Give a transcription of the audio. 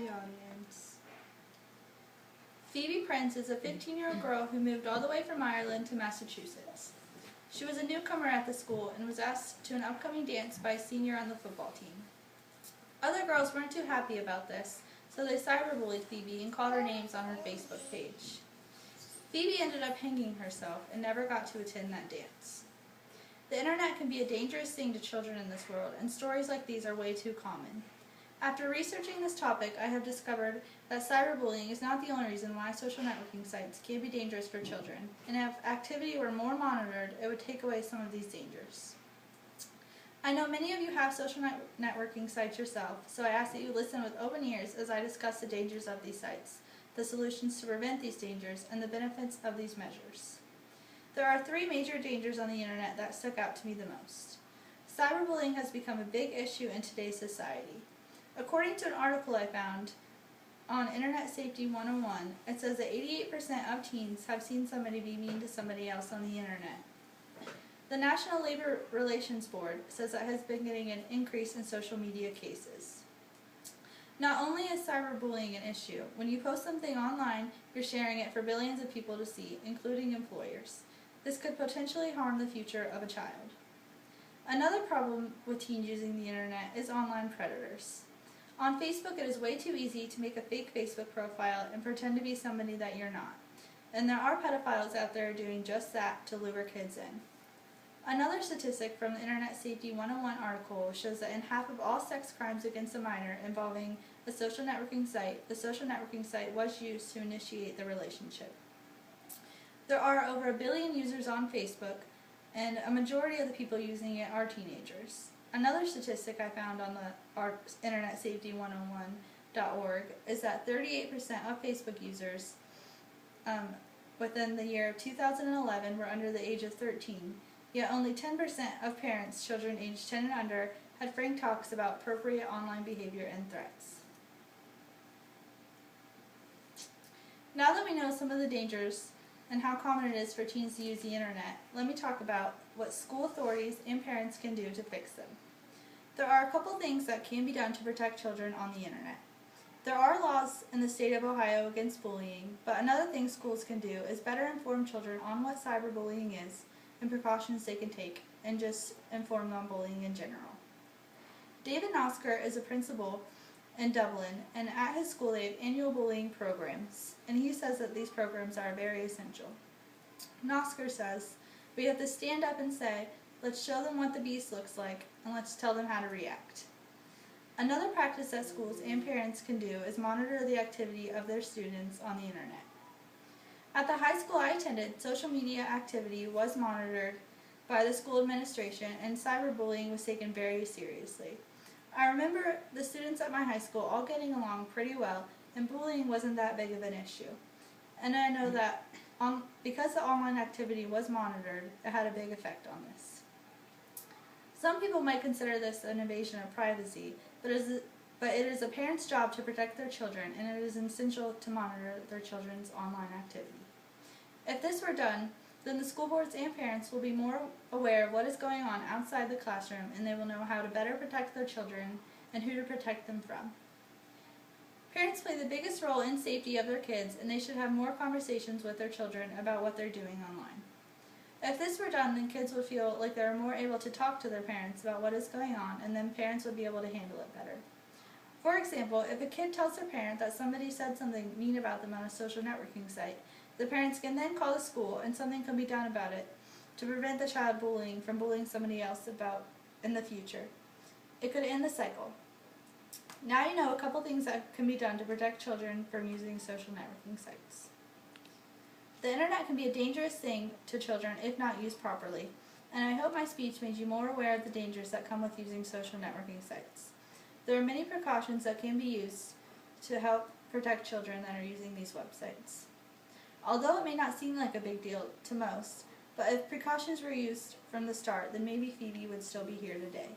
the audience. Phoebe Prince is a 15-year-old girl who moved all the way from Ireland to Massachusetts. She was a newcomer at the school and was asked to an upcoming dance by a senior on the football team. Other girls weren't too happy about this, so they cyberbullied Phoebe and called her names on her Facebook page. Phoebe ended up hanging herself and never got to attend that dance. The internet can be a dangerous thing to children in this world, and stories like these are way too common. After researching this topic, I have discovered that cyberbullying is not the only reason why social networking sites can be dangerous for children, and if activity were more monitored, it would take away some of these dangers. I know many of you have social networking sites yourself, so I ask that you listen with open ears as I discuss the dangers of these sites, the solutions to prevent these dangers, and the benefits of these measures. There are 3 major dangers on the internet that stuck out to me the most. Cyberbullying has become a big issue in today's society. According to an article I found on Internet Safety 101, it says that 88% of teens have seen somebody be mean to somebody else on the internet. The National Labor Relations Board says that has been getting an increase in social media cases. Not only is cyberbullying an issue, when you post something online, you're sharing it for billions of people to see, including employers. This could potentially harm the future of a child. Another problem with teens using the internet is online predators. On Facebook, it is way too easy to make a fake Facebook profile and pretend to be somebody that you're not. And there are pedophiles out there doing just that to lure kids in. Another statistic from the Internet Safety 101 article shows that in half of all sex crimes against a minor involving a social networking site, the social networking site was used to initiate the relationship. There are over 1 billion users on Facebook, and a majority of the people using it are teenagers. Another statistic I found on the InternetSafety101.org is that 38% of Facebook users within the year of 2011 were under the age of 13, yet only 10% of parents' children aged 10 and under had frank talks about appropriate online behavior and threats. Now that we know some of the dangers and how common it is for teens to use the internet, let me talk about what school authorities and parents can do to fix them. There are a couple things that can be done to protect children on the internet. There are laws in the state of Ohio against bullying, but another thing schools can do is better inform children on what cyberbullying is and precautions they can take, and just inform them on bullying in general. David Nosker is a principal in Dublin, and at his school they have annual bullying programs, and he says that these programs are very essential. Nosker says, "We have to stand up and say, let's show them what the beast looks like, and let's tell them how to react." Another practice that schools and parents can do is monitor the activity of their students on the internet. At the high school I attended, social media activity was monitored by the school administration, and cyberbullying was taken very seriously. I remember the students at my high school all getting along pretty well, and bullying wasn't that big of an issue. And I know that because the online activity was monitored, it had a big effect on this. Some people might consider this an invasion of privacy, but it is a parent's job to protect their children, and it is essential to monitor their children's online activity. If this were done, then the school boards and parents will be more aware of what is going on outside the classroom, and they will know how to better protect their children and who to protect them from. Parents play the biggest role in safety of their kids, and they should have more conversations with their children about what they're doing online. If this were done, then kids would feel like they are more able to talk to their parents about what is going on, and then parents would be able to handle it better. For example, if a kid tells their parent that somebody said something mean about them on a social networking site, the parents can then call the school, and something can be done about it to prevent the child from bullying somebody else in the future. It could end the cycle. Now you know a couple things that can be done to protect children from using social networking sites. The internet can be a dangerous thing to children if not used properly, and I hope my speech made you more aware of the dangers that come with using social networking sites. There are many precautions that can be used to help protect children that are using these websites. Although it may not seem like a big deal to most, but if precautions were used from the start, then maybe Phoebe would still be here today.